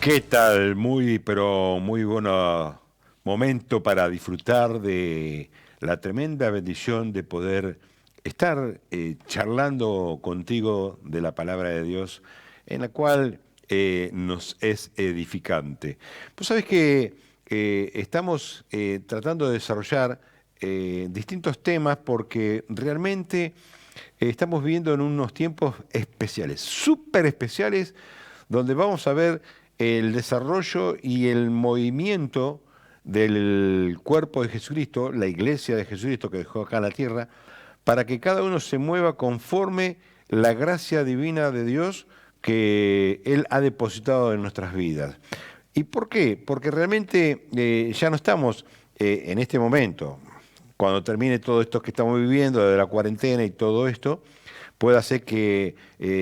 ¿Qué tal? Pero muy buen momento para disfrutar de la tremenda bendición de poder estar charlando contigo de la palabra de Dios, en la cual nos es edificante. Pues sabes que estamos tratando de desarrollar distintos temas porque realmente estamos viviendo en unos tiempos especiales, súper especiales, donde vamos a ver el desarrollo y el movimiento del cuerpo de Jesucristo, la iglesia de Jesucristo que dejó acá en la tierra, para que cada uno se mueva conforme la gracia divina de Dios que Él ha depositado en nuestras vidas. ¿Y por qué? Porque realmente ya no estamos en este momento, cuando termine todo esto que estamos viviendo, de la cuarentena y todo esto, puede hacer que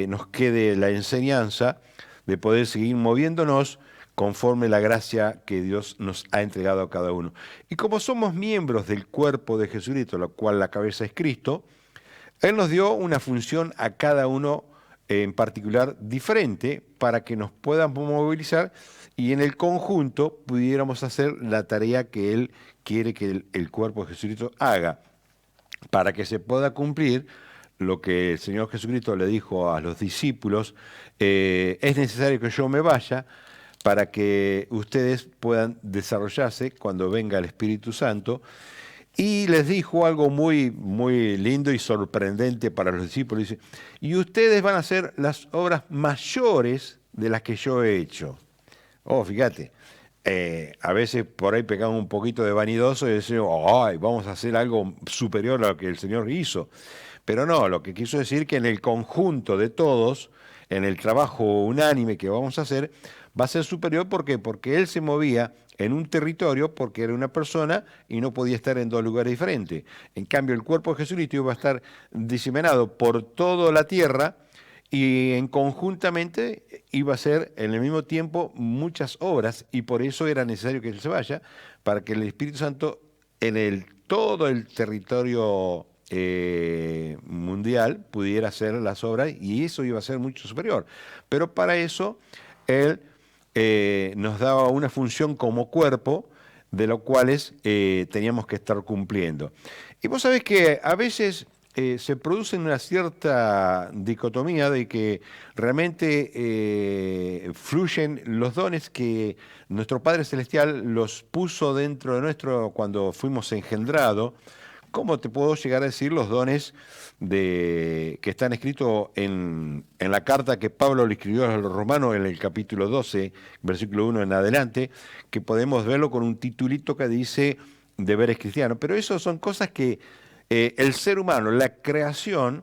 nos quede la enseñanza de poder seguir moviéndonos conforme la gracia que Dios nos ha entregado a cada uno. Y como somos miembros del cuerpo de Jesucristo, lo cual la cabeza es Cristo, Él nos dio una función a cada uno en particular diferente para que nos podamos movilizar y en el conjunto pudiéramos hacer la tarea que Él quiere que el cuerpo de Jesucristo haga, para que se pueda cumplir lo que el Señor Jesucristo le dijo a los discípulos: es necesario que yo me vaya para que ustedes puedan desarrollarse cuando venga el Espíritu Santo. Y les dijo algo muy, muy lindo y sorprendente para los discípulos. Dice: y ustedes van a hacer las obras mayores de las que yo he hecho. Oh, fíjate, a veces por ahí pegamos un poquito de vanidoso y decimos: ay, vamos a hacer algo superior a lo que el Señor hizo. Pero no, lo que quiso decir que en el conjunto de todos, en el trabajo unánime que vamos a hacer, va a ser superior. ¿Por qué? Porque Él se movía en un territorio porque era una persona y no podía estar en dos lugares diferentes. En cambio, el cuerpo de Jesucristo iba a estar diseminado por toda la tierra y en conjuntamente iba a ser en el mismo tiempo muchas obras, y por eso era necesario que Él se vaya, para que el Espíritu Santo en todo el territorio mundial pudiera hacer las obras, y eso iba a ser mucho superior. Pero para eso Él nos daba una función como cuerpo, de lo cuales teníamos que estar cumpliendo. Y vos sabés que a veces se produce una cierta dicotomía de que realmente fluyen los dones que nuestro Padre Celestial los puso dentro de nuestro cuando fuimos engendrados. ¿Cómo te puedo llegar a decir los dones que están escritos en la carta que Pablo le escribió a los romanos en el capítulo 12, versículo 1 en adelante, que podemos verlo con un titulito que dice deberes cristianos? Pero eso son cosas que el ser humano, la creación,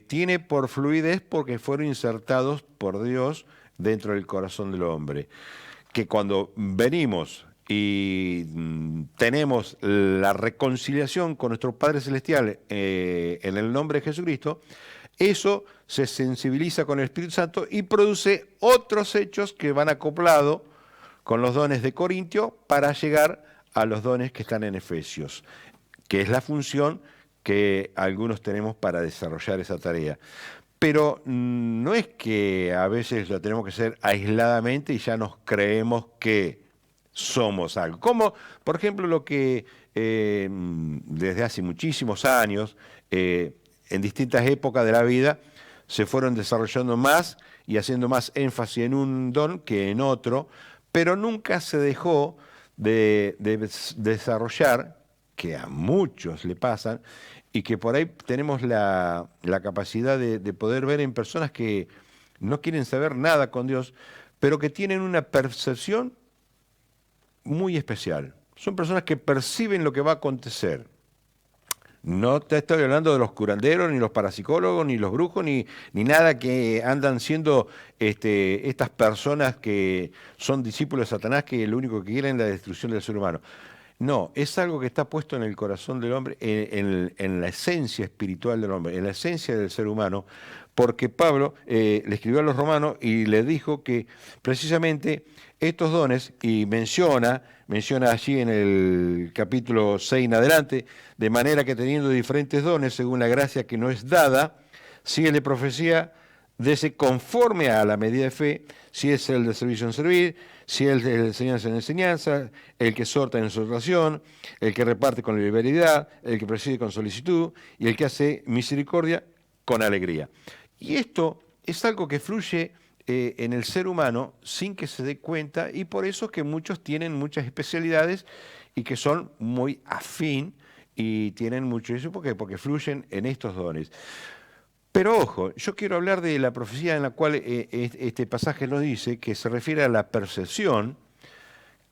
tiene por fluidez porque fueron insertados por Dios dentro del corazón del hombre. Que cuando venimos y tenemos la reconciliación con nuestro Padre Celestial en el nombre de Jesucristo, eso se sensibiliza con el Espíritu Santo y produce otros hechos que van acoplados con los dones de Corintio para llegar a los dones que están en Efesios, que es la función que algunos tenemos para desarrollar esa tarea. Pero no es que a veces lo tenemos que hacer aisladamente y ya nos creemos que somos algo. Como, por ejemplo, lo que desde hace muchísimos años, en distintas épocas de la vida, se fueron desarrollando más y haciendo más énfasis en un don que en otro, pero nunca se dejó de desarrollar, que a muchos le pasan, y que por ahí tenemos la capacidad de poder ver en personas que no quieren saber nada con Dios, pero que tienen una percepción muy especial. Son personas que perciben lo que va a acontecer. No te estoy hablando de los curanderos, ni los parapsicólogos, ni los brujos, ni nada que andan siendo estas personas que son discípulos de Satanás, que lo único que quieren es la destrucción del ser humano. No, es algo que está puesto en el corazón del hombre, en la esencia espiritual del hombre, en la esencia del ser humano, porque Pablo le escribió a los romanos y le dijo que precisamente estos dones, y menciona allí en el capítulo 6 en adelante, de manera que teniendo diferentes dones según la gracia que nos es dada, sigue la profecía, Dese conforme a la medida de fe, si es el de servicio en servir, si es el de enseñanza en enseñanza, el que exhorta en exhortación, el que reparte con liberalidad, el que preside con solicitud y el que hace misericordia con alegría. Y esto es algo que fluye en el ser humano sin que se dé cuenta, y por eso es que muchos tienen muchas especialidades y que son muy afín y tienen mucho eso porque fluyen en estos dones. Pero ojo, yo quiero hablar de la profecía en la cual este pasaje nos dice que se refiere a la percepción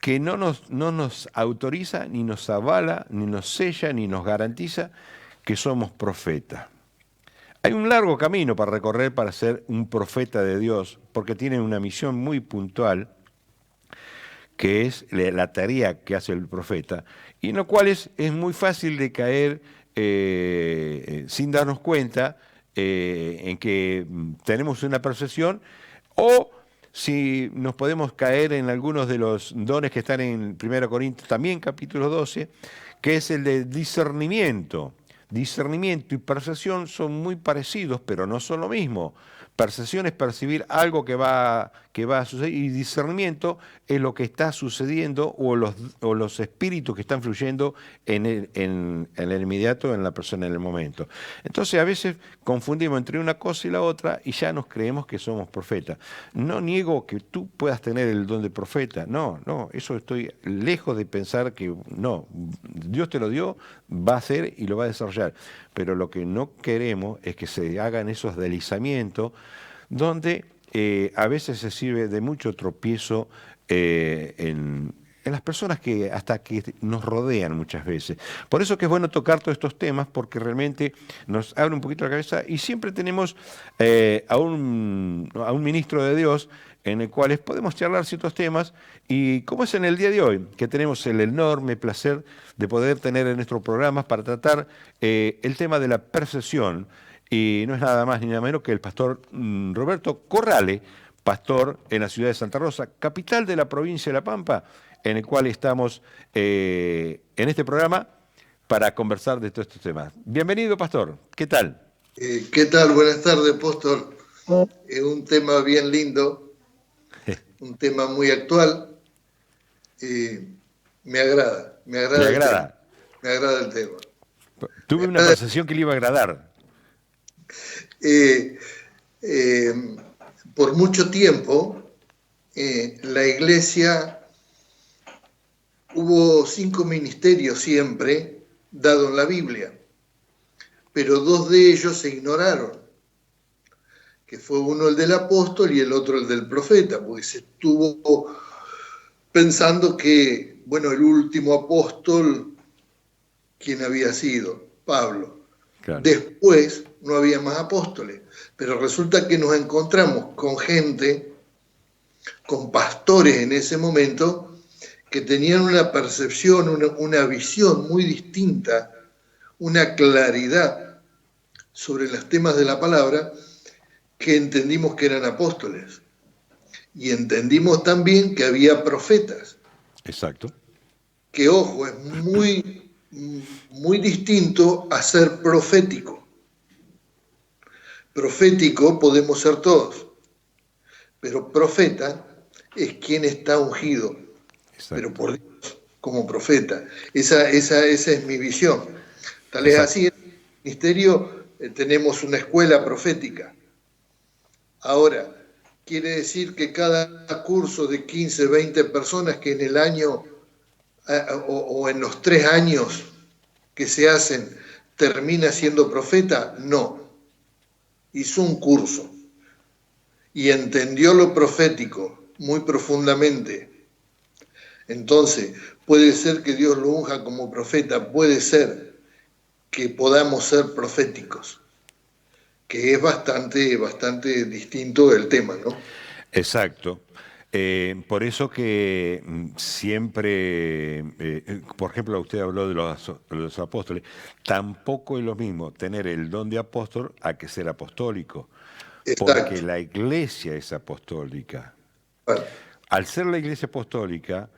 que no nos autoriza, ni nos avala, ni nos sella, ni nos garantiza que somos profetas. Hay un largo camino para recorrer para ser un profeta de Dios, porque tiene una misión muy puntual, que es la tarea que hace el profeta, y en lo cual es muy fácil de caer sin darnos cuenta en que tenemos una percepción, o si nos podemos caer en algunos de los dones que están en 1 Corintios, también capítulo 12, que es el de discernimiento. Discernimiento y percepción son muy parecidos, pero no son lo mismo. Percepción es percibir algo que va a suceder, y discernimiento es lo que está sucediendo o los espíritus que están fluyendo en el inmediato, en la persona, en el momento. Entonces a veces confundimos entre una cosa y la otra y ya nos creemos que somos profetas. No niego que tú puedas tener el don de profeta, no, eso estoy lejos de pensar que no, Dios te lo dio, va a hacer y lo va a desarrollar. Pero lo que no queremos es que se hagan esos deslizamientos donde a veces se sirve de mucho tropiezo en las personas que hasta que nos rodean muchas veces. Por eso que es bueno tocar todos estos temas, porque realmente nos abre un poquito la cabeza, y siempre tenemos a un ministro de Dios en el cual podemos charlar ciertos temas, y como es en el día de hoy, que tenemos el enorme placer de poder tener en nuestros programas para tratar el tema de la percepción, y no es nada más ni nada menos que el pastor Roberto Corrale, pastor en la ciudad de Santa Rosa, capital de la provincia de La Pampa, en el cual estamos en este programa para conversar de todos estos temas. Bienvenido, pastor. ¿Qué tal? ¿Qué tal? Buenas tardes, Póstol. Es un tema bien lindo, un tema muy actual. Me agrada Me el tema. agrada. Me agrada el tema. Tuve una percepción que le iba a agradar. Eh, eh, por mucho tiempo, la Iglesia, hubo 5 ministerios siempre dados en la Biblia, pero 2 de ellos se ignoraron, que fue uno el del apóstol y el otro el del profeta, porque se estuvo pensando que, bueno, el último apóstol, ¿quién había sido? Pablo. Claro. Después no había más apóstoles, pero resulta que nos encontramos con gente, con pastores en ese momento, que tenían una percepción, una visión muy distinta, una claridad sobre los temas de la palabra, que entendimos que eran apóstoles. Y entendimos también que había profetas. Exacto. Que, ojo, es muy distinto a ser profético. Profético podemos ser todos, pero profeta es quien está ungido, Exacto. pero por Dios, como profeta. Esa es mi visión. Tal es así, en el ministerio tenemos una escuela profética. Ahora, quiere decir que cada curso de 15, 20 personas que en el año o en los 3 años que se hacen termina siendo profeta. No. Hizo un curso y entendió lo profético muy profundamente. Entonces, puede ser que Dios lo unja como profeta, puede ser que podamos ser proféticos, que es bastante distinto el tema, ¿no? Exacto. Por eso que siempre, por ejemplo, usted habló de los apóstoles, tampoco es lo mismo tener el don de apóstol a que ser apostólico, porque Exacto. la iglesia es apostólica. Bueno, Al ser la iglesia apostólica,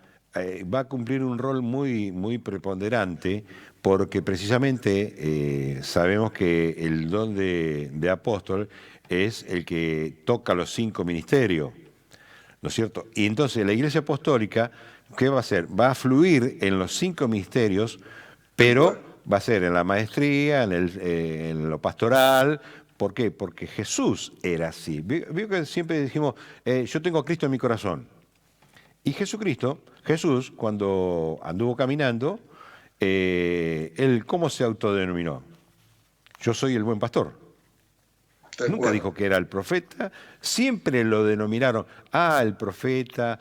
va a cumplir un rol muy, muy preponderante porque precisamente sabemos que el don de apóstol es el que toca los 5 ministerios, ¿no es cierto? Y entonces la Iglesia Apostólica, ¿qué va a hacer? Va a fluir en los 5 ministerios, tal cual. pero va a ser en la maestría, en lo pastoral. ¿Por qué? Porque Jesús era así. Vio que siempre dijimos, yo tengo a Cristo en mi corazón. Y Jesús, cuando anduvo caminando, él, ¿cómo se autodenominó? Yo soy el buen pastor. Tal Nunca cual. dijo que era el profeta, siempre lo denominaron, el profeta,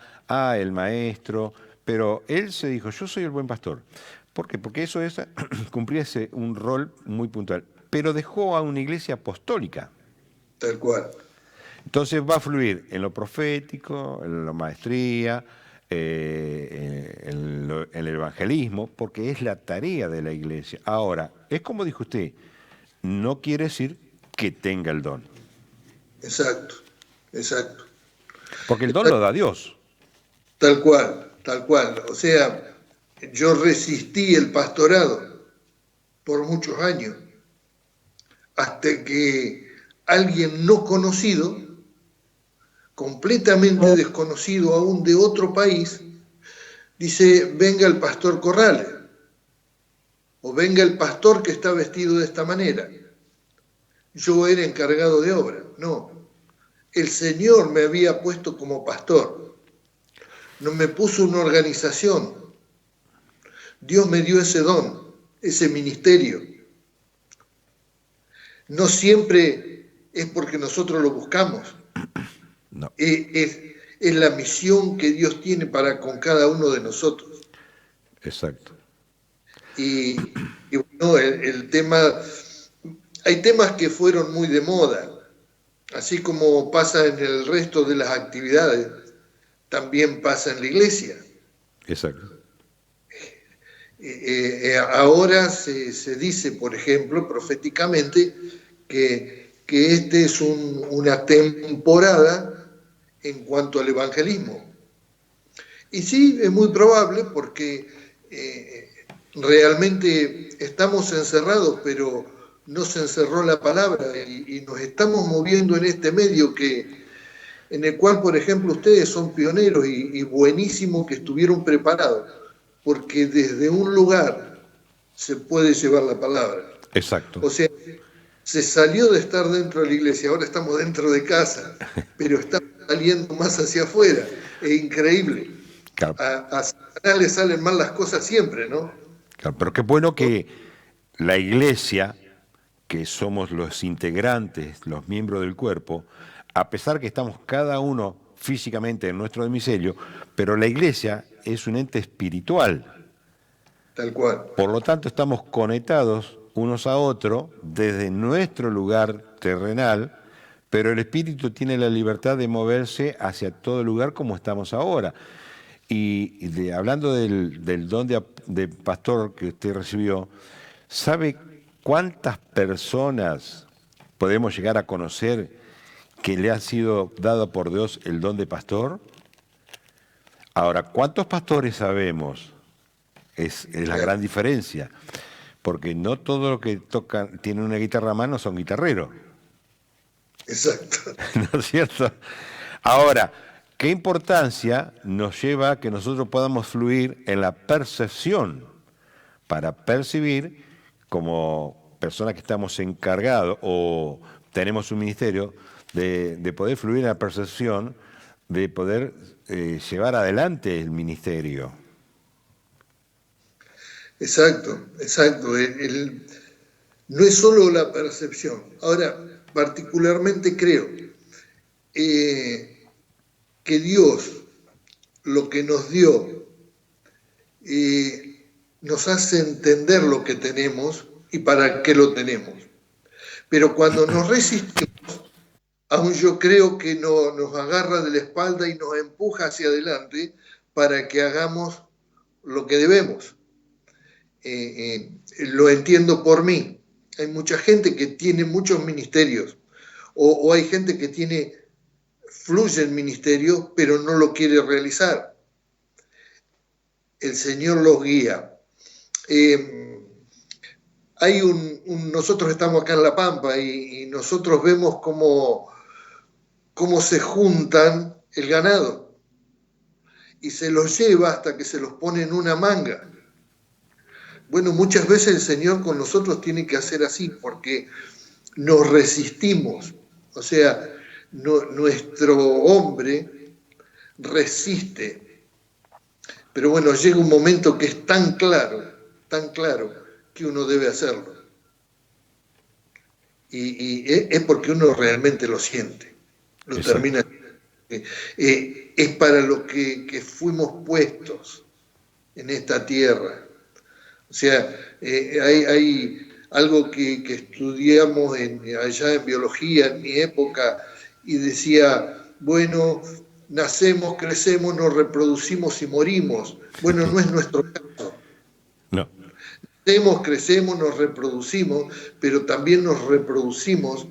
el maestro, pero él se dijo, yo soy el buen pastor. ¿Por qué? Porque eso es cumplir un rol muy puntual, pero dejó a una iglesia apostólica. Tal cual. Entonces va a fluir en lo profético, en la maestría, en el evangelismo, porque es la tarea de la iglesia. Ahora, es como dijo usted, no quiere decir que tenga el don. Exacto, exacto. Porque el don lo da Dios. Tal cual, tal cual. O sea, yo resistí el pastorado por muchos años, hasta que alguien no conocido, completamente desconocido aún de otro país, dice, venga el pastor Corrales, o venga el pastor que está vestido de esta manera. Yo era encargado de obra, no. El Señor me había puesto como pastor, no me puso una organización. Dios me dio ese don, ese ministerio. No siempre es porque nosotros lo buscamos. No, Es la misión que Dios tiene para con cada uno de nosotros. exacto. Y bueno, el tema, hay temas que fueron muy de moda, así como pasa en el resto de las actividades, también pasa en la iglesia. Exacto. Ahora se dice, por ejemplo, proféticamente, que este es una temporada en cuanto al evangelismo. Y sí, es muy probable porque realmente estamos encerrados, pero no se encerró la palabra y nos estamos moviendo en este medio en el cual, por ejemplo, ustedes son pioneros y buenísimos que estuvieron preparados, porque desde un lugar se puede llevar la palabra. Exacto. O sea, se salió de estar dentro de la iglesia, ahora estamos dentro de casa, pero estamos saliendo más hacia afuera. Es increíble. Claro, A Satanás le salen mal las cosas siempre, ¿no? claro. Pero qué bueno que la iglesia, que somos los integrantes, los miembros del cuerpo, a pesar que estamos cada uno físicamente en nuestro domicilio, pero la iglesia es un ente espiritual. Tal cual. Por lo tanto, estamos conectados unos a otros desde nuestro lugar terrenal, pero el espíritu tiene la libertad de moverse hacia todo lugar como estamos ahora. Y hablando del don de pastor que usted recibió, ¿sabe cuántas personas podemos llegar a conocer que le ha sido dado por Dios el don de pastor? Ahora, ¿cuántos pastores sabemos? Es la gran diferencia, porque no todo lo que tocan, tiene una guitarra a mano son guitarreros, Exacto. ¿no es cierto? Ahora, ¿qué importancia nos lleva a que nosotros podamos fluir en la percepción para percibir como personas que estamos encargados o tenemos un ministerio de poder fluir en la percepción, de poder llevar adelante el ministerio? Exacto, exacto. No es solo la percepción. Ahora, particularmente creo que Dios lo que nos dio nos hace entender lo que tenemos y para qué lo tenemos. Pero cuando nos resistimos, aún yo creo que nos agarra de la espalda y nos empuja hacia adelante para que hagamos lo que debemos. Lo entiendo por mí. Hay mucha gente que tiene muchos ministerios o hay gente que fluye el ministerio pero no lo quiere realizar. el Señor los guía. Nosotros estamos acá en La Pampa y nosotros vemos cómo se juntan el ganado y se los lleva hasta que se los pone en una manga. Bueno, muchas veces el Señor con nosotros tiene que hacer así porque nos resistimos. O sea, nuestro hombre resiste. Pero bueno, llega un momento que es tan claro, que uno debe hacerlo. Y es porque uno realmente lo siente. Lo Exacto. termina. Es para lo que fuimos puestos en esta tierra. O sea, hay algo que estudiamos allá en biología, en mi época, y decía, bueno, nacemos, crecemos, nos reproducimos y morimos. Bueno, no es nuestro caso. No. Nacemos, crecemos, nos reproducimos, pero también nos reproducimos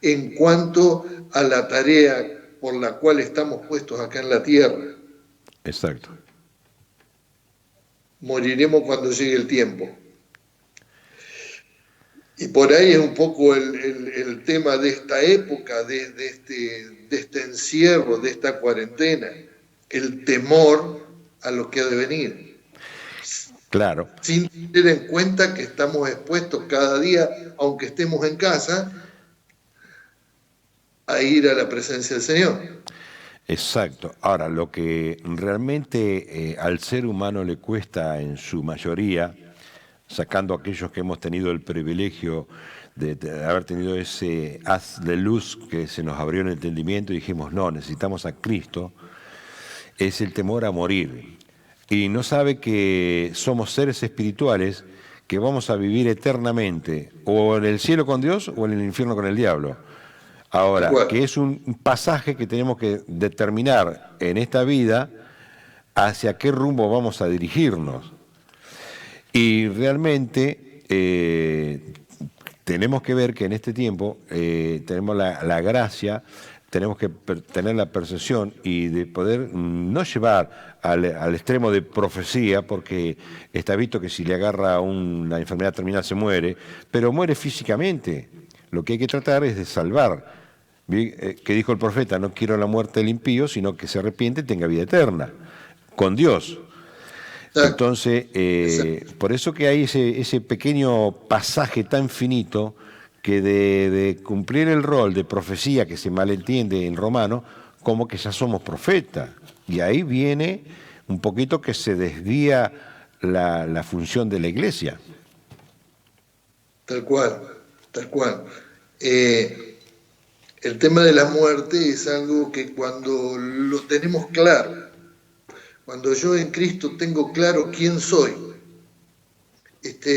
en cuanto a la tarea por la cual estamos puestos acá en la tierra. Exacto. Moriremos cuando llegue el tiempo. Y por ahí es un poco el tema de esta época, de este encierro, de esta cuarentena, el temor a lo que ha de venir. Claro. Sin tener en cuenta que estamos expuestos cada día, aunque estemos en casa, a ir a la presencia del Señor. Exacto. Ahora, lo que realmente al ser humano le cuesta en su mayoría, sacando a aquellos que hemos tenido el privilegio de haber tenido ese haz de luz que se nos abrió en el entendimiento y dijimos, no, necesitamos a Cristo, es el temor a morir. Y no sabe que somos seres espirituales que vamos a vivir eternamente, o en el cielo con Dios o en el infierno con el diablo. Ahora, que es un pasaje que tenemos que determinar en esta vida hacia qué rumbo vamos a dirigirnos. Y realmente tenemos que ver que en este tiempo tenemos la gracia, tenemos que tener la percepción y de poder no llevar al extremo de profecía, porque está visto que si le agarra una enfermedad terminal se muere, pero muere físicamente. Lo que hay que tratar es de salvar. Que dijo el profeta, no quiero la muerte del impío, sino que se arrepiente y tenga vida eterna, con Dios. Entonces, por eso que hay ese pequeño pasaje tan finito que de cumplir el rol de profecía que se malentiende en romano, como que ya somos profetas. Y ahí viene un poquito que se desvía la función de la iglesia. Tal cual, tal cual. El tema de la muerte es algo que cuando lo tenemos claro, cuando yo en Cristo tengo claro quién soy, es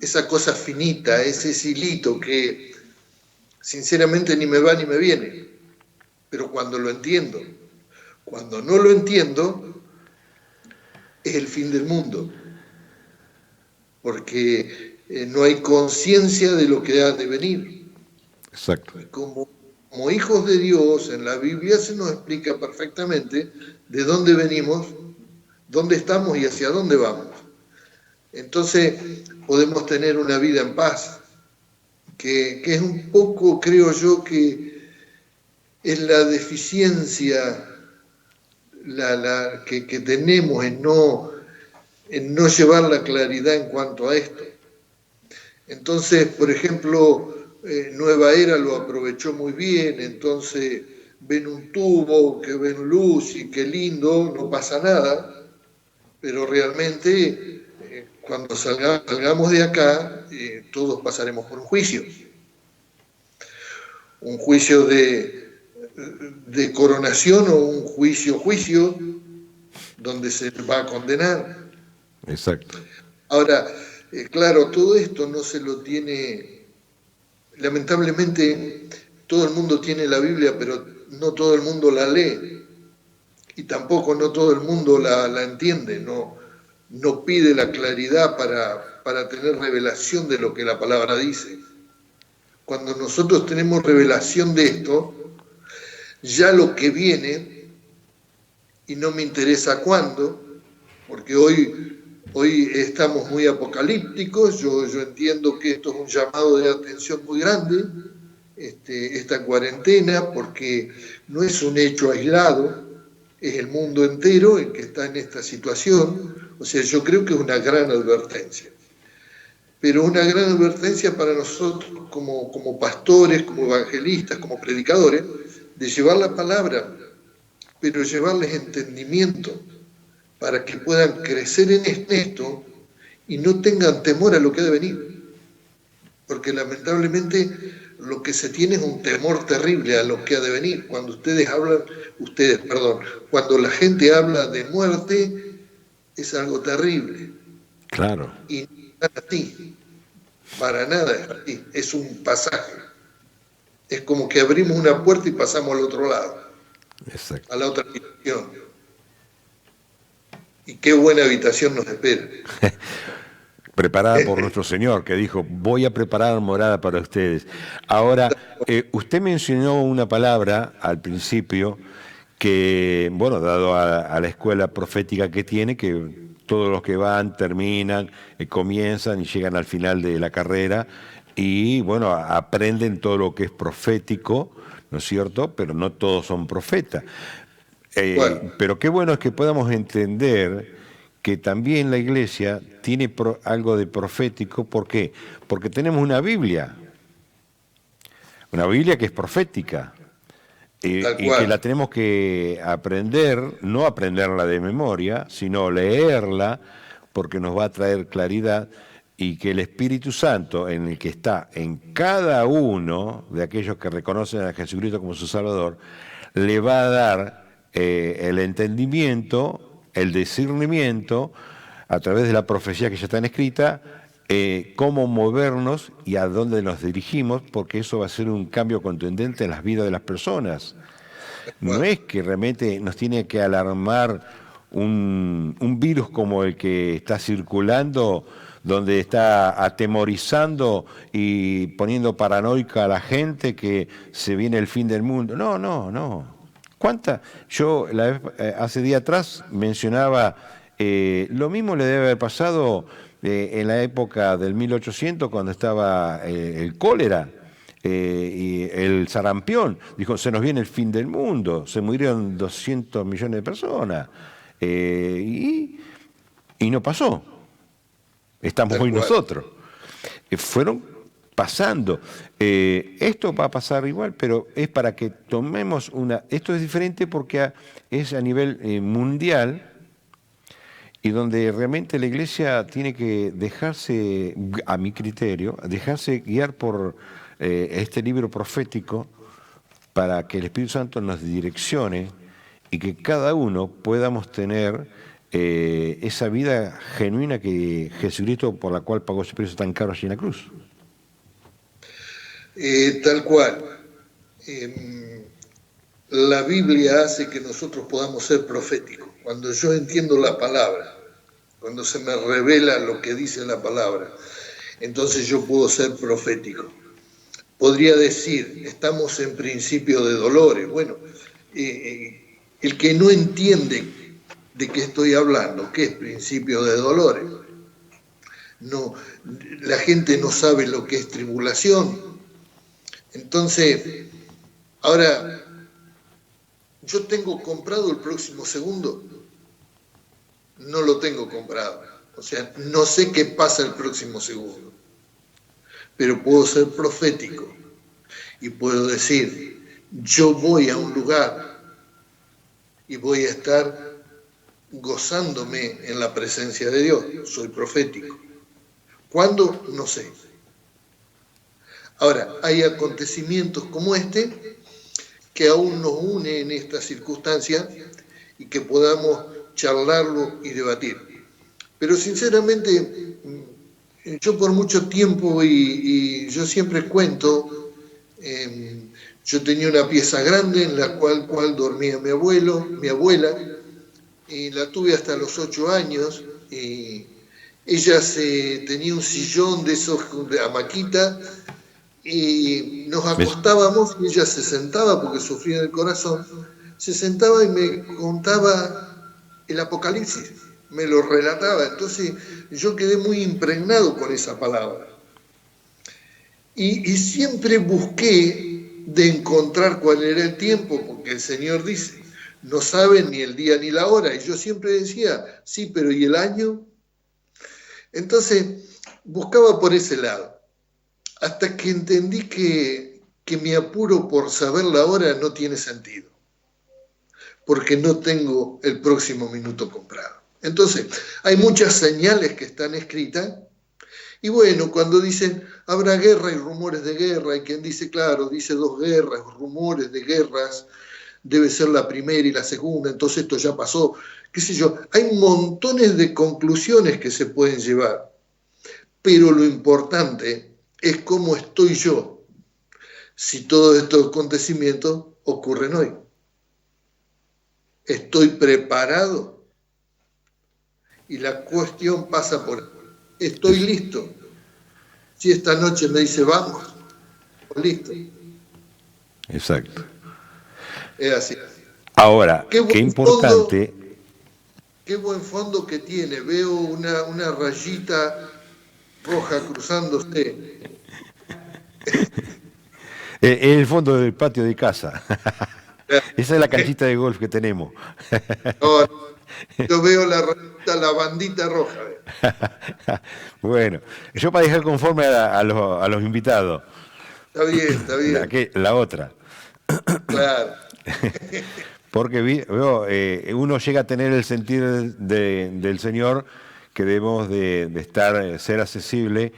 esa cosa finita, ese hilito que sinceramente ni me va ni me viene, pero cuando lo entiendo, cuando no lo entiendo, es el fin del mundo, porque no hay conciencia de lo que ha de venir. Exacto. Y como hijos de Dios, en la Biblia se nos explica perfectamente de dónde venimos, dónde estamos y hacia dónde vamos. Entonces podemos tener una vida en paz, que es un poco, creo yo, que es la deficiencia que tenemos en no llevar la claridad en cuanto a esto. Entonces, por ejemplo, Nueva Era lo aprovechó muy bien, entonces ven un tubo, que ven luz y qué lindo, no pasa nada, pero realmente cuando salgamos de acá, todos pasaremos por un juicio de coronación o un juicio donde se va a condenar. Exacto. Ahora, claro, todo esto no se lo tiene, lamentablemente todo el mundo tiene la Biblia, pero no todo el mundo la lee y tampoco no todo el mundo la entiende, no pide la claridad para tener revelación de lo que la palabra dice. Cuando nosotros tenemos revelación de esto, ya lo que viene y no me interesa cuándo, porque hoy estamos muy apocalípticos. Yo entiendo que esto es un llamado de atención muy grande, esta cuarentena, porque no es un hecho aislado, es el mundo entero el que está en esta situación. O sea, yo creo que es una gran advertencia, pero una gran advertencia para nosotros como pastores, como evangelistas, como predicadores, de llevar la palabra, pero llevarles entendimiento para que puedan crecer en esto y no tengan temor a lo que ha de venir. Porque lamentablemente lo que se tiene es un temor terrible a lo que ha de venir. Cuando cuando la gente habla de muerte, es algo terrible. Claro. Y no es así, para nada es así, es un pasaje. Es como que abrimos una puerta y pasamos al otro lado. Exacto. A la otra habitación. Y qué buena habitación nos espera. Preparada por nuestro Señor, que dijo, voy a preparar morada para ustedes. Ahora, usted mencionó una palabra al principio que, bueno, dado a la escuela profética que tiene, que todos los que van, terminan, comienzan y llegan al final de la carrera y, bueno, aprenden todo lo que es profético, ¿no es cierto? Pero no todos son profetas. Pero qué bueno es que podamos entender que también la iglesia tiene algo de profético. ¿Por qué? Porque tenemos una Biblia que es profética, y que la tenemos que aprender, no aprenderla de memoria, sino leerla, porque nos va a traer claridad, y que el Espíritu Santo, en el que está en cada uno de aquellos que reconocen a Jesucristo como su Salvador, le va a dar el entendimiento, el discernimiento, a través de la profecía que ya está escrita, cómo movernos y a dónde nos dirigimos, porque eso va a ser un cambio contundente en las vidas de las personas. No es que realmente nos tiene que alarmar un virus como el que está circulando, donde está atemorizando y poniendo paranoica a la gente que se viene el fin del mundo. No. Yo hace día atrás mencionaba, lo mismo le debe haber pasado en la época del 1800, cuando estaba el cólera y el sarampión. Dijo, se nos viene el fin del mundo, se murieron 200 millones de personas, y no pasó. Estamos hoy nosotros. Fueron pasando. Esto va a pasar igual, pero es para que tomemos Esto es diferente porque es a nivel mundial, y donde realmente la iglesia tiene que dejarse, a mi criterio, dejarse guiar por este libro profético, para que el Espíritu Santo nos direccione y que cada uno podamos tener esa vida genuina que Jesucristo, por la cual pagó ese precio tan caro allí en la cruz. Tal cual. La Biblia hace que nosotros podamos ser proféticos. Cuando yo entiendo la palabra, cuando se me revela lo que dice la palabra, entonces yo puedo ser profético. Podría decir, estamos en principio de dolores. Bueno, el que no entiende de qué estoy hablando, qué es principio de dolores, no, la gente no sabe lo que es tribulación. Entonces, ahora, ¿yo tengo comprado el próximo segundo? No lo tengo comprado. O sea, no sé qué pasa el próximo segundo. Pero puedo ser profético y puedo decir, yo voy a un lugar y voy a estar gozándome en la presencia de Dios. Soy profético. ¿Cuándo? No sé. Ahora, hay acontecimientos como este que aún nos une en esta circunstancia y que podamos charlarlo y debatir. Pero sinceramente, yo por mucho tiempo, y yo siempre cuento, yo tenía una pieza grande en la cual dormía mi abuela, y la tuve hasta los 8 años, y ella tenía un sillón de esos de hamaquita, y nos acostábamos y ella se sentaba porque sufría del corazón, se sentaba y me contaba el Apocalipsis, me lo relataba. Entonces yo quedé muy impregnado con esa palabra. Y siempre busqué de encontrar cuál era el tiempo, porque el Señor dice, no saben ni el día ni la hora. Y yo siempre decía, sí, pero ¿y el año? Entonces buscaba por ese lado, hasta que entendí que mi apuro por saber la hora no tiene sentido, porque no tengo el próximo minuto comprado. Entonces, hay muchas señales que están escritas. Y bueno, cuando dicen habrá guerra y rumores de guerra, hay quien dice, claro, dice 2 guerras, rumores de guerras, debe ser la primera y la segunda, entonces esto ya pasó, qué sé yo. Hay montones de conclusiones que se pueden llevar, pero lo importante es cómo estoy yo si todos estos acontecimientos ocurren hoy. ¿Estoy preparado? Y la cuestión pasa por, ¿estoy listo? Si esta noche me dice vamos, listo. Exacto. Es así. Ahora, Qué qué buen fondo, importante, qué buen fondo que tiene. Veo una rayita roja cruzándose. en el fondo del patio de casa. Esa es la canchita de golf que tenemos. No, yo veo la rayita, la bandita roja. Bueno, yo para dejar conforme a los invitados, Está bien, la otra. claro. Porque veo, uno llega a tener el sentir del Señor que debemos de estar, ser accesible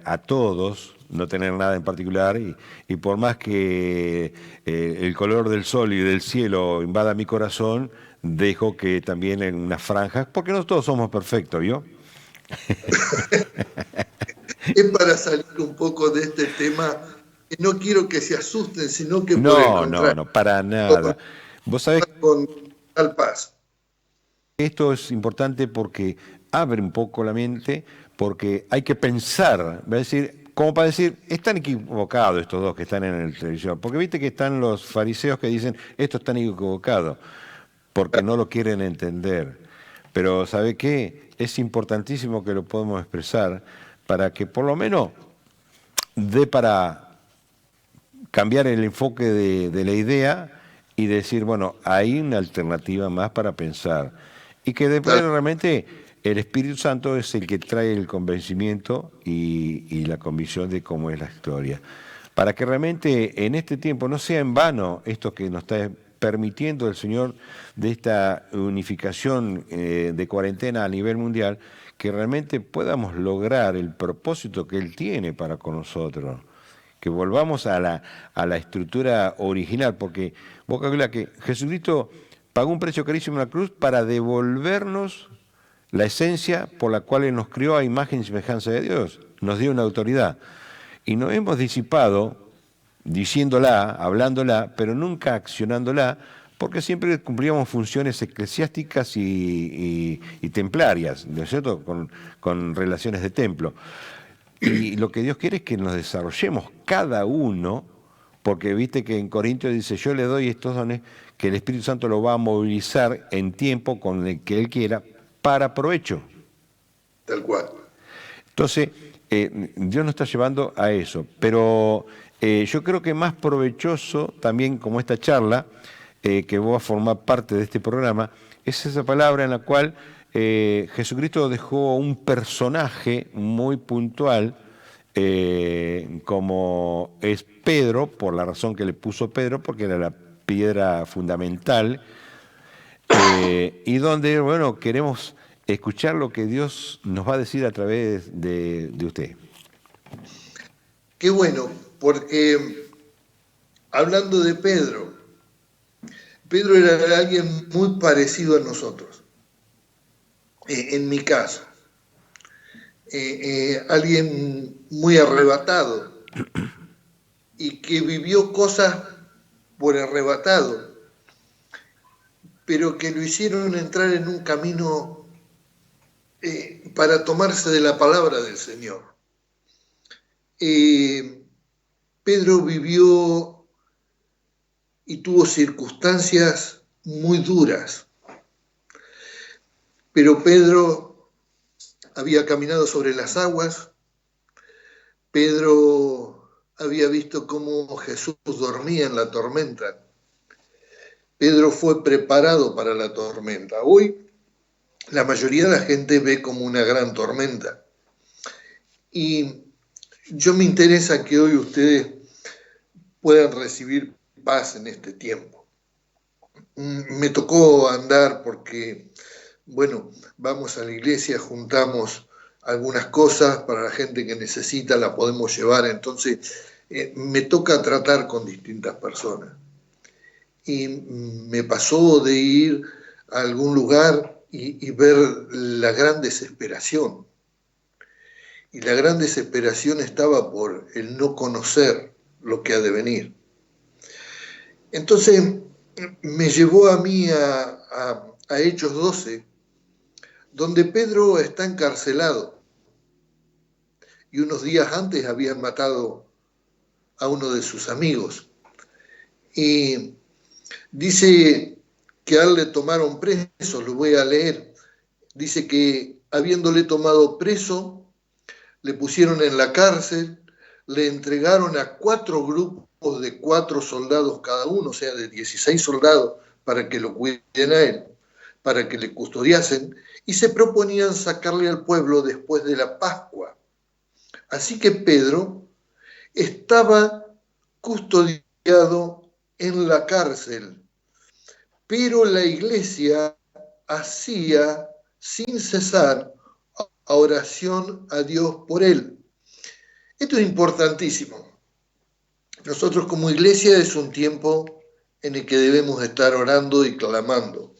a todos, no tener nada en particular, y por más que el color del sol y del cielo invada mi corazón, dejo que también en unas franjas, porque no todos somos perfectos, ¿vio? Es para salir un poco de este tema, que no quiero que se asusten, sino que por el No, no, contrario, no, para nada. Vos sabés, con tal paz. esto es importante porque abre un poco la mente, porque hay que pensar, va a decir, como para decir, están equivocados estos dos que están en el televisor, porque viste que están los fariseos que dicen, estos están equivocados, porque no lo quieren entender. Pero ¿sabe qué? Es importantísimo que lo podamos expresar para que por lo menos dé para cambiar el enfoque de la idea y decir, bueno, hay una alternativa más para pensar. Y que después Tal, realmente el Espíritu Santo es el que trae el convencimiento y la convicción de cómo es la historia. Para que realmente en este tiempo no sea en vano esto que nos está permitiendo el Señor de esta unificación de cuarentena a nivel mundial, que realmente podamos lograr el propósito que Él tiene para con nosotros, que volvamos a la estructura original, porque vos calculás que Jesucristo pagó un precio carísimo en la cruz para devolvernos la esencia por la cual Él nos crió a imagen y semejanza de Dios, nos dio una autoridad. Y nos hemos disipado diciéndola, hablándola, pero nunca accionándola, porque siempre cumplíamos funciones eclesiásticas y templarias, ¿no es cierto?, con relaciones de templo. Y lo que Dios quiere es que nos desarrollemos cada uno, porque viste que en Corintios dice, yo le doy estos dones, que el Espíritu Santo lo va a movilizar en tiempo con el que Él quiera, para provecho. tal cual. Entonces, Dios nos está llevando a eso, pero yo creo que más provechoso también como esta charla, que vos vas a formar parte de este programa, es esa palabra en la cual Jesucristo dejó un personaje muy puntual, como es Pedro, por la razón que le puso Pedro, porque era la piedra fundamental, y donde, bueno, queremos escuchar lo que Dios nos va a decir a través de usted. Qué bueno, porque hablando de Pedro, Pedro era alguien muy parecido a nosotros, en mi caso, alguien muy arrebatado y que vivió cosas por arrebatado, pero que lo hicieron entrar en un camino para tomarse de la palabra del Señor. Pedro vivió y tuvo circunstancias muy duras. Pero Pedro había caminado sobre las aguas, Pedro había visto cómo Jesús dormía en la tormenta. Pedro fue preparado para la tormenta. Hoy la mayoría de la gente ve como una gran tormenta. Y yo me interesa que hoy ustedes puedan recibir paz en este tiempo. Me tocó andar porque, bueno, vamos a la iglesia, juntamos algunas cosas para la gente que necesita, la podemos llevar, entonces me toca tratar con distintas personas. Y me pasó de ir a algún lugar y ver la gran desesperación. Y la gran desesperación estaba por el no conocer lo que ha de venir. Entonces me llevó a mí a Hechos 12, donde Pedro está encarcelado. Y unos días antes habían matado a uno de sus amigos. Y dice que a él le tomaron preso, lo voy a leer. Dice que habiéndole tomado preso, le pusieron en la cárcel, le entregaron a 4 grupos de 4 soldados cada uno, o sea, de 16 soldados, para que lo cuiden a él, para que le custodiasen, y se proponían sacarle al pueblo después de la Pascua. Así que Pedro estaba custodiado en la cárcel, pero la iglesia hacía sin cesar oración a Dios por él. Esto es importantísimo. Nosotros como iglesia es un tiempo en el que debemos estar orando y clamando.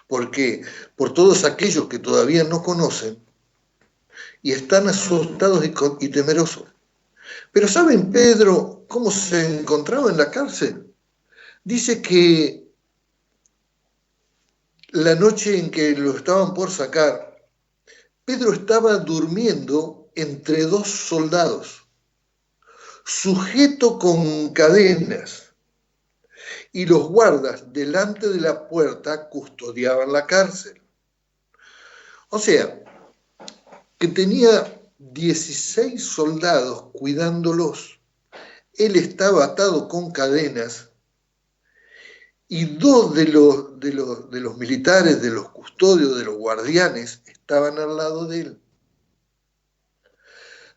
¿Por qué? Por todos aquellos que todavía no conocen y están asustados y temerosos. Pero ¿saben Pedro cómo se encontraba en la cárcel? Dice que la noche en que lo estaban por sacar, Pedro estaba durmiendo entre 2 soldados, sujeto con cadenas, y los guardas delante de la puerta custodiaban la cárcel. O sea, que tenía 16 soldados cuidándolos. Él estaba atado con cadenas y 2 de los militares, de los custodios, de los guardianes, estaban al lado de él.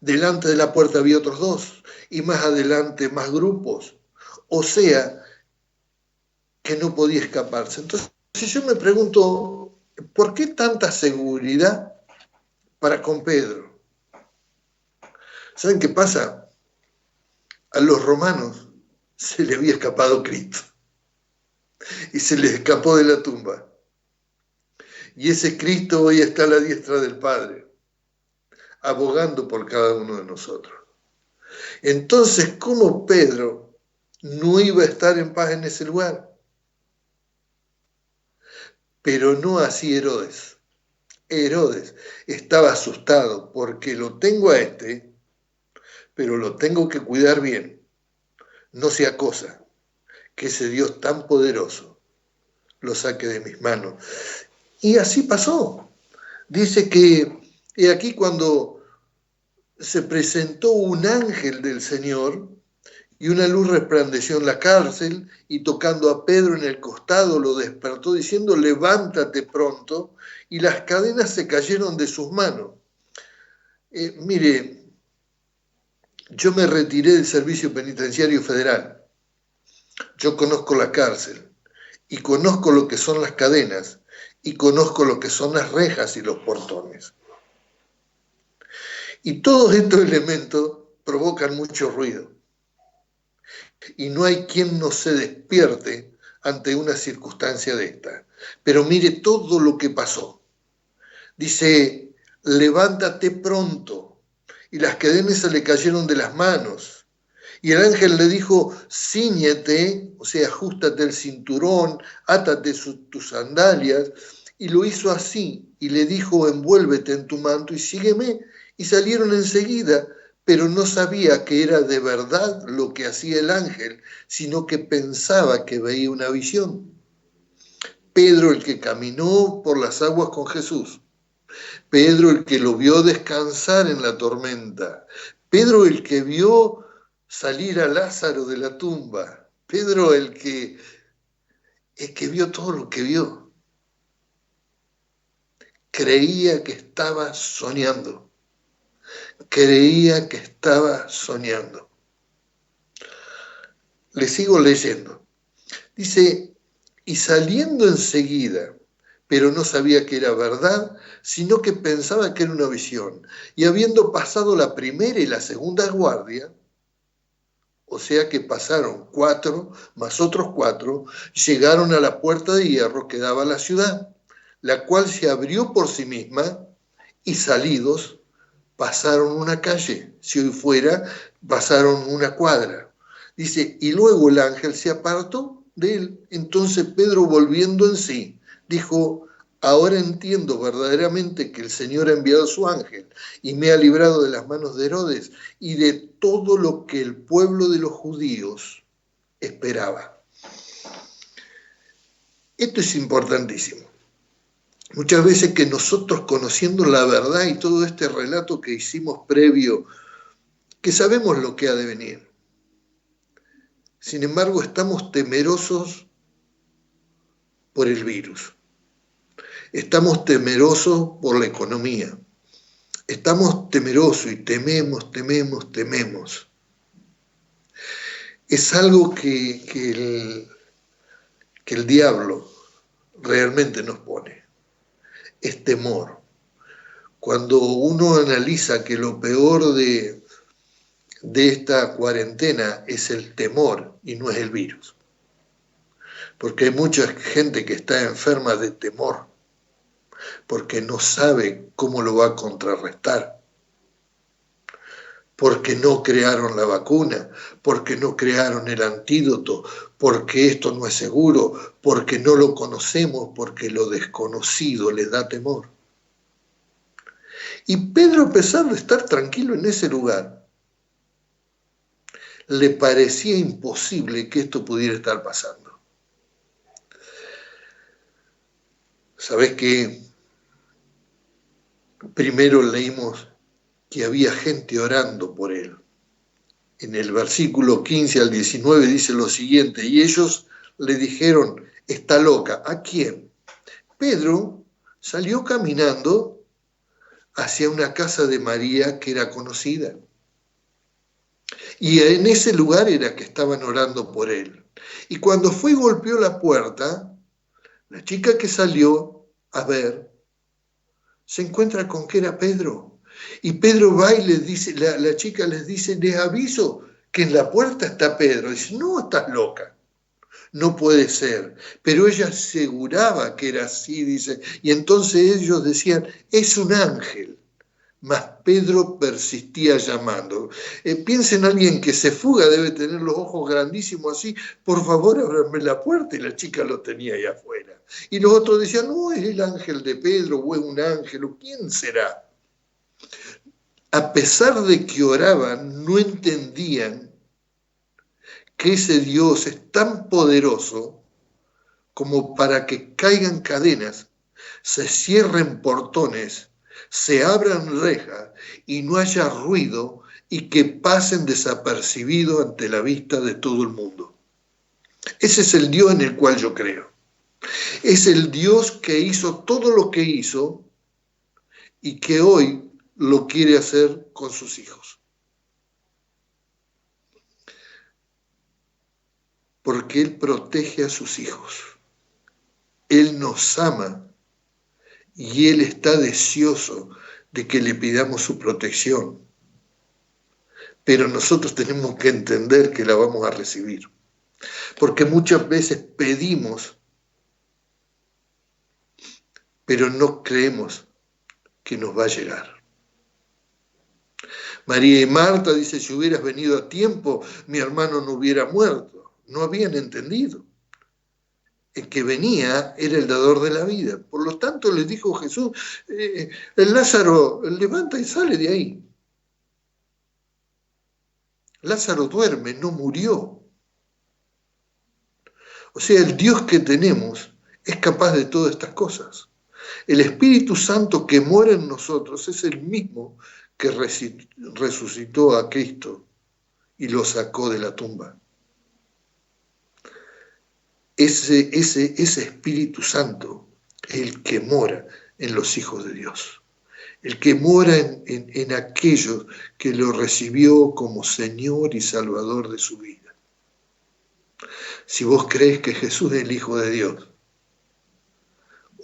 Delante de la puerta había otros 2 y más adelante más grupos. O sea, que no podía escaparse. Entonces yo me pregunto, ¿por qué tanta seguridad para con Pedro? ¿Saben qué pasa? A los romanos se le había escapado Cristo y se les escapó de la tumba. Y ese Cristo hoy está a la diestra del Padre, abogando por cada uno de nosotros. Entonces, ¿cómo Pedro no iba a estar en paz en ese lugar? Pero no así Herodes. Herodes estaba asustado porque lo tengo a este, pero lo tengo que cuidar bien. No sea cosa que ese Dios tan poderoso lo saque de mis manos. Y así pasó. Dice que aquí cuando se presentó un ángel del Señor y una luz resplandeció en la cárcel y tocando a Pedro en el costado lo despertó diciendo levántate pronto, y las cadenas se cayeron de sus manos. Mire, yo me retiré del Servicio Penitenciario Federal. Yo conozco la cárcel y conozco lo que son las cadenas y conozco lo que son las rejas y los portones. Y todos estos elementos provocan mucho ruido. Y no hay quien no se despierte ante una circunstancia de esta. Pero mire todo lo que pasó. Dice, levántate pronto. Y las cadenas se le cayeron de las manos. Y el ángel le dijo, cíñete, o sea, ajustate el cinturón, átate tus sandalias. Y lo hizo así. Y le dijo, envuélvete en tu manto y sígueme. Y salieron enseguida. pero no sabía que era de verdad lo que hacía el ángel, sino que pensaba que veía una visión. Pedro, el que caminó por las aguas con Jesús. Pedro, el que lo vio descansar en la tormenta. Pedro, el que vio salir a Lázaro de la tumba. Pedro, el que vio todo lo que vio. Creía que estaba soñando. Creía que estaba soñando. Le sigo leyendo. Dice, y saliendo enseguida, pero no sabía que era verdad, sino que pensaba que era una visión. Y habiendo pasado la primera y la segunda guardia, o sea que pasaron 4 más otros 4, llegaron a la puerta de hierro que daba a la ciudad, la cual se abrió por sí misma, y salidos pasaron una calle, si hoy fuera, pasaron una cuadra. Dice, y luego el ángel se apartó de él. Entonces Pedro, volviendo en sí, dijo, ahora entiendo verdaderamente que el Señor ha enviado a su ángel y me ha librado de las manos de Herodes y de todo lo que el pueblo de los judíos esperaba. Esto es importantísimo. Muchas veces que nosotros, conociendo la verdad y todo este relato que hicimos previo, que sabemos lo que ha de venir, sin embargo estamos temerosos por el virus, estamos temerosos por la economía, estamos temerosos y tememos. Es algo que el diablo realmente nos pone, es temor. Cuando uno analiza que lo peor de esta cuarentena es el temor y no es el virus. Porque hay mucha gente que está enferma de temor, porque no sabe cómo lo va a contrarrestar, porque no crearon la vacuna, porque no crearon el antídoto, porque esto no es seguro, porque no lo conocemos, porque lo desconocido les da temor. Y Pedro, a pesar de estar tranquilo en ese lugar, le parecía imposible que esto pudiera estar pasando. ¿Sabés qué? Primero leímos que había gente orando por él. En el versículo 15 al 19 dice lo siguiente, y ellos le dijeron, está loca. ¿A quién? Pedro salió caminando hacia una casa de María que era conocida. Y en ese lugar era que estaban orando por él. Y cuando fue y golpeó la puerta, la chica que salió a ver, se encuentra con que era Pedro. Y Pedro va y les dice, la chica les dice, les aviso que en la puerta está Pedro. Dice, no, estás loca, no puede ser. Pero ella aseguraba que era así, dice, y entonces ellos decían, es un ángel. Mas Pedro persistía llamando. Piensa en alguien que se fuga, debe tener los ojos grandísimos así, por favor, ábrame la puerta, y la chica lo tenía ahí afuera. Y los otros decían, no, es el ángel de Pedro, o es un ángel, o quién será. A pesar de que oraban, no entendían que ese Dios es tan poderoso como para que caigan cadenas, se cierren portones, se abran rejas y no haya ruido y que pasen desapercibidos ante la vista de todo el mundo. Ese es el Dios en el cual yo creo. Es el Dios que hizo todo lo que hizo y que hoy lo quiere hacer con sus hijos. Porque Él protege a sus hijos. Él nos ama y Él está deseoso de que le pidamos su protección. Pero nosotros tenemos que entender que la vamos a recibir. Porque muchas veces pedimos, pero no creemos que nos va a llegar. María y Marta dice, si hubieras venido a tiempo, mi hermano no hubiera muerto. No habían entendido. El que venía era el dador de la vida. Por lo tanto, les dijo Jesús, el Lázaro levanta y sale de ahí. Lázaro duerme, no murió. O sea, el Dios que tenemos es capaz de todas estas cosas. El Espíritu Santo que mora en nosotros es el mismo que resucitó a Cristo y lo sacó de la tumba. Ese Espíritu Santo es el que mora en los hijos de Dios, el que mora en aquellos que lo recibió como Señor y Salvador de su vida. Si vos crees que Jesús es el Hijo de Dios,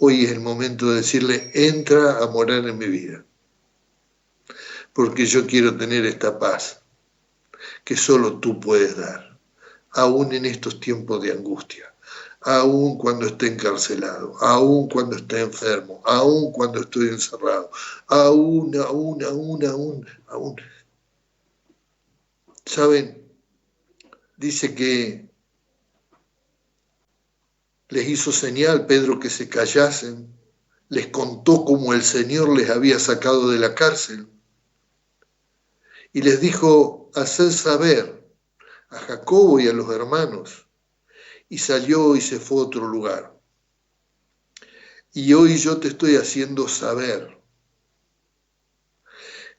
hoy es el momento de decirle, entra a morar en mi vida, porque yo quiero tener esta paz que solo tú puedes dar, aún en estos tiempos de angustia, aún cuando esté encarcelado, aún cuando esté enfermo, aún cuando estoy encerrado, aún. ¿Saben? Dice que les hizo señal Pedro que se callasen, les contó cómo el Señor les había sacado de la cárcel y les dijo, haced saber a Jacobo y a los hermanos, y salió y se fue a otro lugar. Y hoy yo te estoy haciendo saber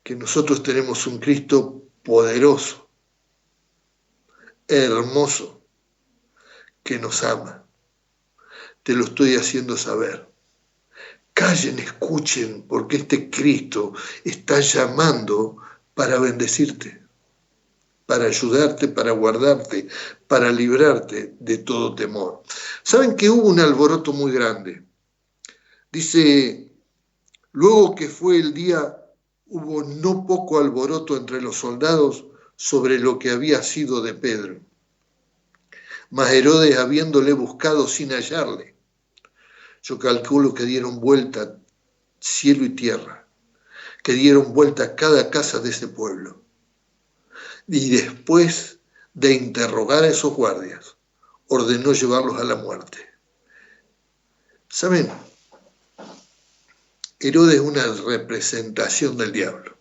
que nosotros tenemos un Cristo poderoso, hermoso, que nos ama. Te lo estoy haciendo saber. Callen, escuchen, porque este Cristo está llamando para bendecirte, para ayudarte, para guardarte, para librarte de todo temor. ¿Saben que hubo un alboroto muy grande? Dice, luego que fue el día, hubo no poco alboroto entre los soldados sobre lo que había sido de Pedro. Mas Herodes, habiéndole buscado sin hallarle, yo calculo que dieron vuelta cielo y tierra, que dieron vuelta cada casa de ese pueblo. Y después de interrogar a esos guardias, ordenó llevarlos a la muerte. ¿Saben? Herodes es una representación del diablo.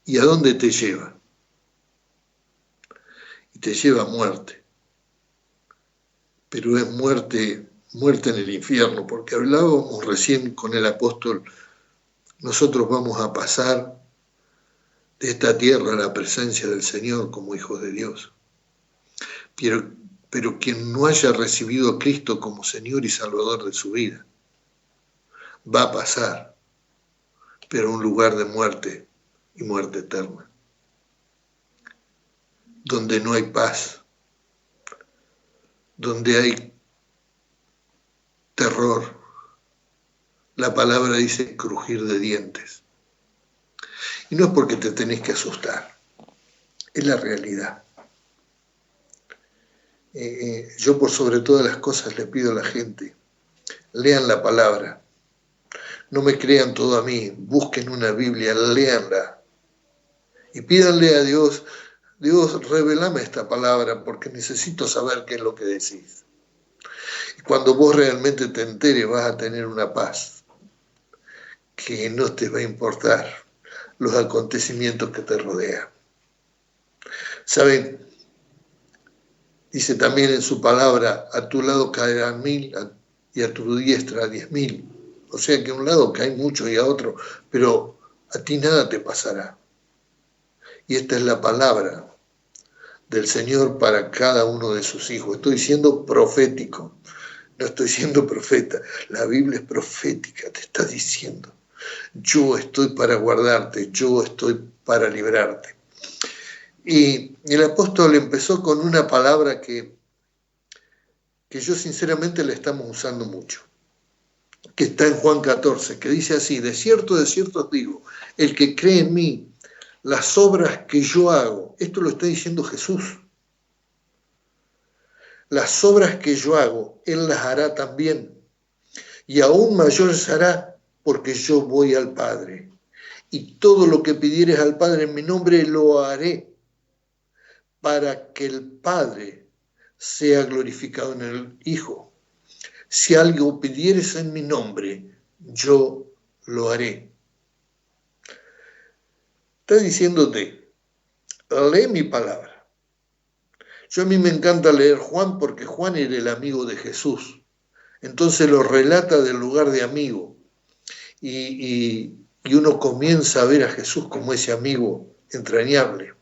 ¿Y a dónde te lleva? Y te lleva a muerte. Pero es muerte en el infierno, porque hablábamos recién con el apóstol, nosotros vamos a pasar de esta tierra a la presencia del Señor como hijos de Dios. Pero quien no haya recibido a Cristo como Señor y Salvador de su vida, va a pasar, pero a un lugar de muerte y muerte eterna, donde no hay paz, donde hay terror. La palabra dice crujir de dientes. Y no es porque te tenés que asustar, es la realidad. Yo por sobre todas las cosas le pido a la gente, lean la palabra, no me crean todo a mí, busquen una Biblia, léanla y pídanle a Dios, Dios, revelame esta palabra porque necesito saber qué es lo que decís. Y cuando vos realmente te enteres vas a tener una paz que no te va a importar los acontecimientos que te rodean. ¿Saben? Dice también en su palabra, a tu lado caerán 1000 y a tu diestra 10.000. O sea que a un lado caen muchos y a otro, pero a ti nada te pasará. Y esta es la palabra del Señor para cada uno de sus hijos. Estoy siendo profético, no estoy siendo profeta. La Biblia es profética, te está diciendo, yo estoy para guardarte, yo estoy para librarte. Y el apóstol empezó con una palabra que yo sinceramente la estamos usando mucho, que está en Juan 14, que dice así, de cierto os digo, el que cree en mí, las obras que yo hago, esto lo está diciendo Jesús, las obras que yo hago, Él las hará también, y aún mayores hará, porque yo voy al Padre, y todo lo que pidieres al Padre en mi nombre lo haré, para que el Padre sea glorificado en el Hijo. Si algo pidieres en mi nombre, yo lo haré. Está diciéndote lee mi palabra. A mí me encanta leer Juan porque Juan era el amigo de Jesús. Entonces lo relata del lugar de amigo. Y uno comienza a ver a Jesús como ese amigo entrañable.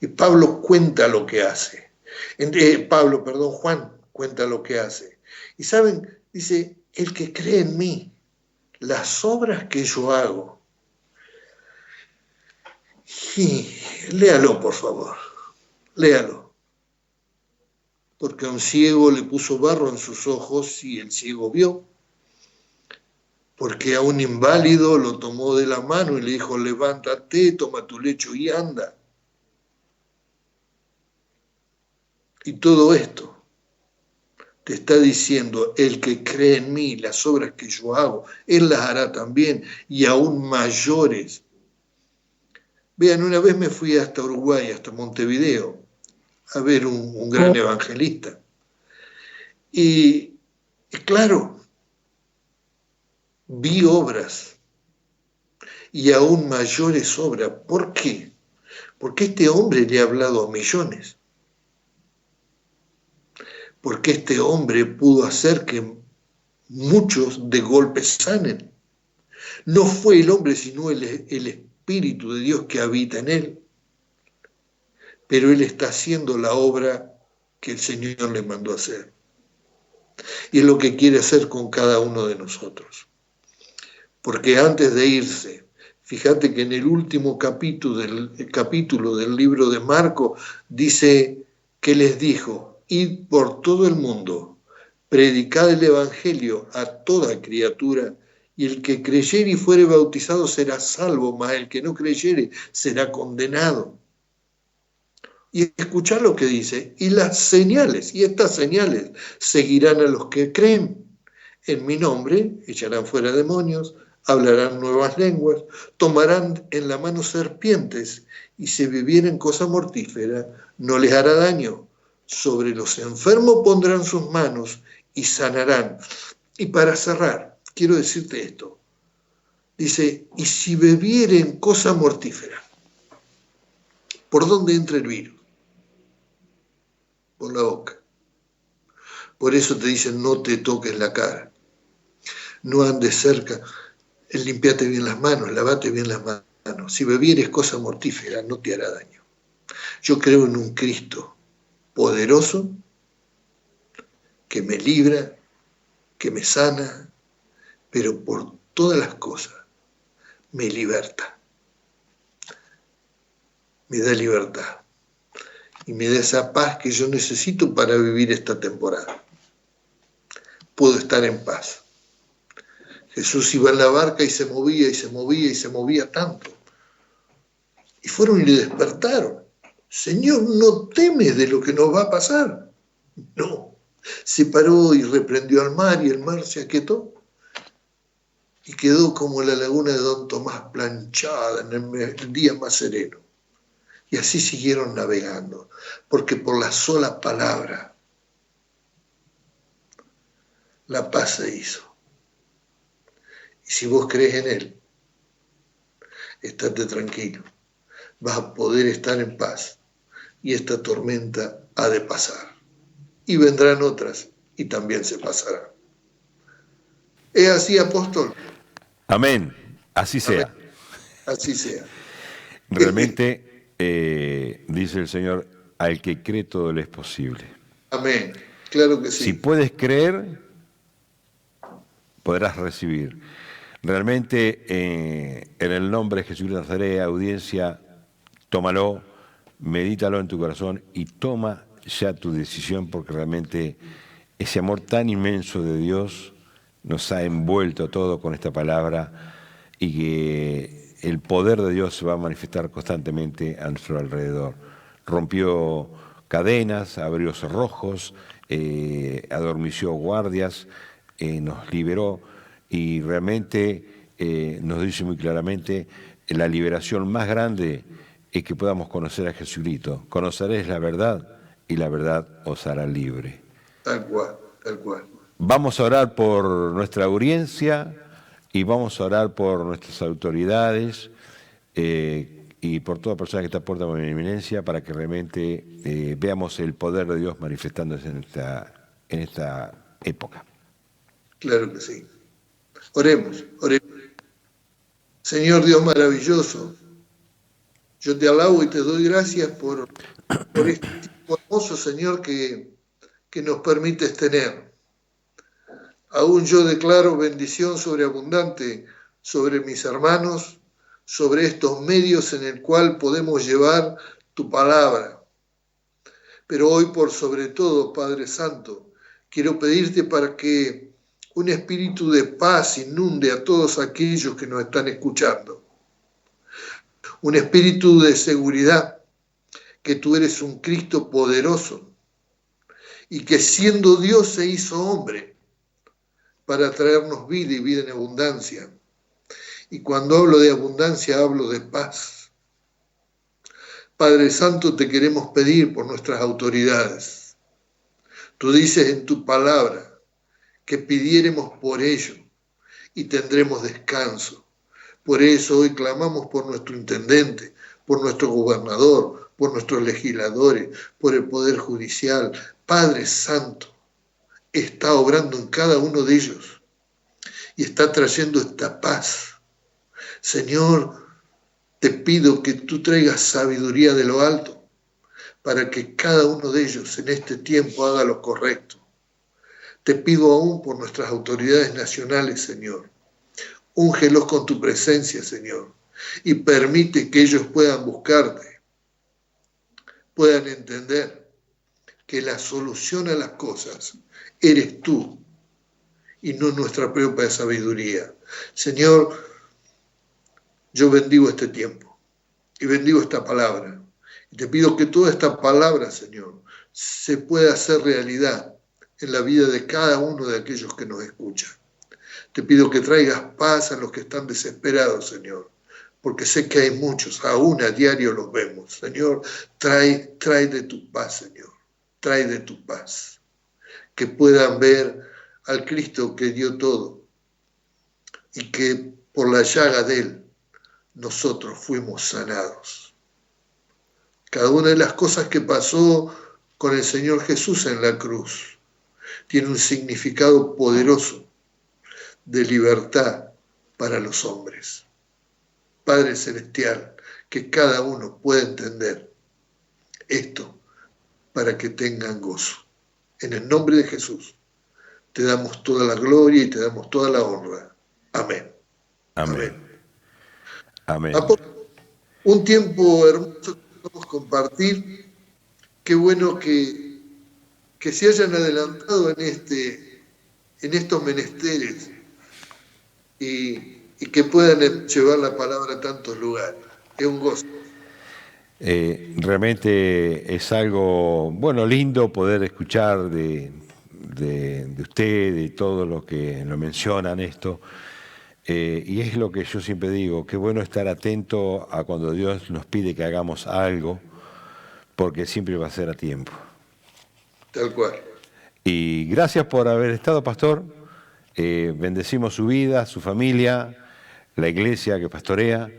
Y Pablo cuenta lo que hace. Juan cuenta lo que hace. Y saben, dice, el que cree en mí, las obras que yo hago. Y léalo, por favor, léalo. Porque a un ciego le puso barro en sus ojos y el ciego vio. Porque a un inválido lo tomó de la mano y le dijo, levántate, toma tu lecho y anda. Y todo esto te está diciendo, el que cree en mí, las obras que yo hago, él las hará también, y aún mayores. Vean, una vez me fui hasta Uruguay, hasta Montevideo, a ver un gran evangelista. Y claro, vi obras, y aún mayores obras. ¿Por qué? Porque este hombre le ha hablado a millones. Porque este hombre pudo hacer que muchos de golpe sanen. No fue el hombre, sino el Espíritu de Dios que habita en él. Pero él está haciendo la obra que el Señor le mandó a hacer. Y es lo que quiere hacer con cada uno de nosotros. Porque antes de irse, fíjate que en el último capítulo del libro de Marcos dice que les dijo, id por todo el mundo, predicad el evangelio a toda criatura, y el que creyere y fuere bautizado será salvo, mas el que no creyere será condenado. Y escuchad lo que dice, y las señales, y estas señales seguirán a los que creen. En mi nombre echarán fuera demonios, hablarán nuevas lenguas, tomarán en la mano serpientes, y si bebieren cosa mortífera, no les hará daño. Sobre los enfermos pondrán sus manos y sanarán. Y para cerrar, quiero decirte esto. Dice, y si bebieren cosa mortífera, ¿por dónde entra el virus? Por la boca. Por eso te dicen, no te toques la cara. No andes cerca. Limpiate bien las manos, lavate bien las manos. Si bebieres cosa mortífera, no te hará daño. Yo creo en un Cristo poderoso, que me libra, que me sana, pero por todas las cosas me liberta. Me da libertad. Y me da esa paz que yo necesito para vivir esta temporada. Puedo estar en paz. Jesús iba en la barca y se movía y se movía y se movía tanto. Y fueron y le despertaron. Señor, ¿no temes de lo que nos va a pasar? No. Se paró y reprendió al mar y el mar se aquietó. Y quedó como la laguna de Don Tomás planchada en el día más sereno. Y así siguieron navegando, porque por la sola palabra la paz se hizo. Y si vos crees en Él, estate tranquilo, vas a poder estar en paz y esta tormenta ha de pasar. Y vendrán otras y también se pasarán. ¿Es así, apóstol? Amén, así sea. Amén. Así sea. Realmente, dice el Señor, al que cree todo le es posible. Amén, claro que sí. Si puedes creer, podrás recibir. Realmente, en el nombre de Jesús de Nazaret, audiencia, tómalo, medítalo en tu corazón y toma ya tu decisión, porque realmente ese amor tan inmenso de Dios nos ha envuelto todo con esta palabra y que el poder de Dios se va a manifestar constantemente a nuestro alrededor. Rompió cadenas, abrió cerrojos, adormeció guardias, nos liberó y realmente nos dice muy claramente la liberación más grande es que podamos conocer a Jesucristo. Conoceréis la verdad y la verdad os hará libre. Tal cual, tal cual. Vamos a orar por nuestra audiencia y vamos a orar por nuestras autoridades y y por toda persona que está por la eminencia, para que realmente veamos el poder de Dios manifestándose en esta época. Claro que sí. Oremos, oremos. Señor Dios maravilloso, yo te alabo y te doy gracias por este tiempo hermoso, Señor, que nos permites tener. Aún yo declaro bendición sobreabundante sobre mis hermanos, sobre estos medios en el cual podemos llevar tu palabra. Pero hoy, por sobre todo, Padre Santo, quiero pedirte para que un espíritu de paz inunde a todos aquellos que nos están escuchando. Un espíritu de seguridad, que tú eres un Cristo poderoso y que siendo Dios se hizo hombre para traernos vida y vida en abundancia. Y cuando hablo de abundancia, hablo de paz. Padre Santo, te queremos pedir por nuestras autoridades. Tú dices en tu palabra que pidiéremos por ello y tendremos descanso. Por eso hoy clamamos por nuestro intendente, por nuestro gobernador, por nuestros legisladores, por el Poder Judicial. Padre Santo, está obrando en cada uno de ellos y está trayendo esta paz. Señor, te pido que tú traigas sabiduría de lo alto para que cada uno de ellos en este tiempo haga lo correcto. Te pido aún por nuestras autoridades nacionales, Señor. Úngelos con tu presencia, Señor, y permite que ellos puedan buscarte, puedan entender que la solución a las cosas eres tú y no nuestra propia sabiduría. Señor, yo bendigo este tiempo y bendigo esta palabra. Y te pido que toda esta palabra, Señor, se pueda hacer realidad en la vida de cada uno de aquellos que nos escuchan. Te pido que traigas paz a los que están desesperados, Señor, porque sé que hay muchos, aún a diario los vemos. Señor, trae de tu paz, Señor, trae de tu paz, que puedan ver al Cristo que dio todo y que por la llaga de Él nosotros fuimos sanados. Cada una de las cosas que pasó con el Señor Jesús en la cruz tiene un significado poderoso de libertad para los hombres. Padre Celestial, que cada uno pueda entender esto para que tengan gozo. En el nombre de Jesús, te damos toda la gloria y te damos toda la honra. Amén. Amén. Amén. Un tiempo hermoso que podemos compartir. Qué bueno que se hayan adelantado en estos menesteres y que puedan llevar la palabra a tantos lugares. Es un gozo. Realmente es algo, bueno, lindo poder escuchar de usted, de todos los que lo mencionan esto. Y es lo que yo siempre digo, qué bueno estar atento a cuando Dios nos pide que hagamos algo, porque siempre va a ser a tiempo. Tal cual. Y gracias por haber estado, pastor. Bendecimos su vida, su familia, la iglesia que pastorea,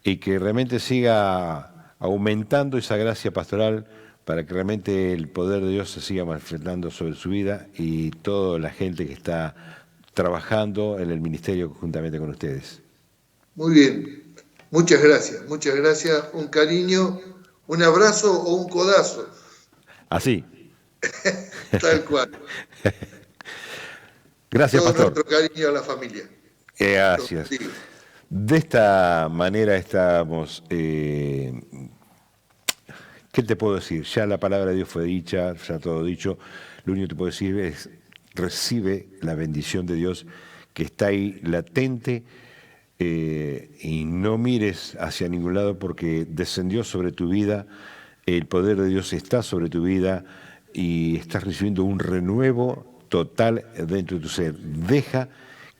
y que realmente siga aumentando esa gracia pastoral para que realmente el poder de Dios se siga manifestando sobre su vida y toda la gente que está trabajando en el ministerio conjuntamente con ustedes. Muy bien. Muchas gracias, muchas gracias. Un cariño, un abrazo o un codazo. Así. Tal cual. Gracias, todo pastor. Nuestro cariño a la familia. Gracias. De esta manera estamos, ¿qué te puedo decir? Ya la palabra de Dios fue dicha, ya todo dicho. Lo único que te puedo decir es, recibe la bendición de Dios que está ahí latente y no mires hacia ningún lado porque descendió sobre tu vida, el poder de Dios está sobre tu vida y estás recibiendo un renuevo total dentro de tu ser. Deja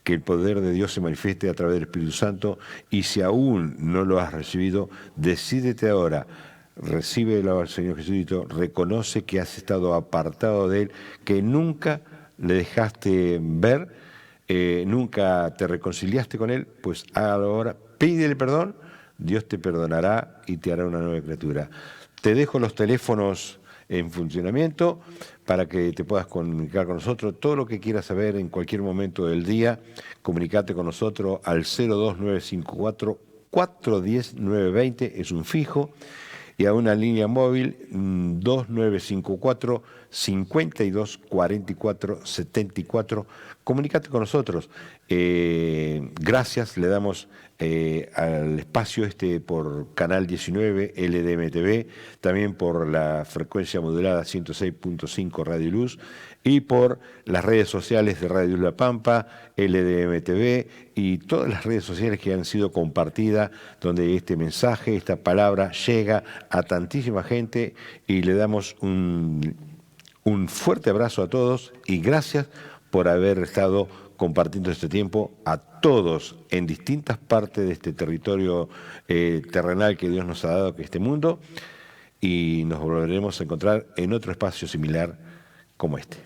que el poder de Dios se manifieste a través del Espíritu Santo y si aún no lo has recibido, decídete ahora, recíbelo al Señor Jesucristo, reconoce que has estado apartado de Él, que nunca le dejaste ver, nunca te reconciliaste con Él, pues hágalo ahora, pídele perdón, Dios te perdonará y te hará una nueva criatura. Te dejo los teléfonos en funcionamiento para que te puedas comunicar con nosotros. Todo lo que quieras saber en cualquier momento del día, comunicate con nosotros al 02954 410 920, es un fijo, y a una línea móvil 2954 52 44 74. Comunicate con nosotros. Gracias, le damos al espacio por Canal 19 LDMTV, también por la frecuencia modulada 106.5 Radio Luz y por las redes sociales de Radio Luz La Pampa, LDMTV y todas las redes sociales que han sido compartidas, donde este mensaje, esta palabra llega a tantísima gente, y le damos un fuerte abrazo a todos y gracias por haber estado compartiendo este tiempo a todos en distintas partes de este territorio terrenal que Dios nos ha dado, que es este mundo, y nos volveremos a encontrar en otro espacio similar como este.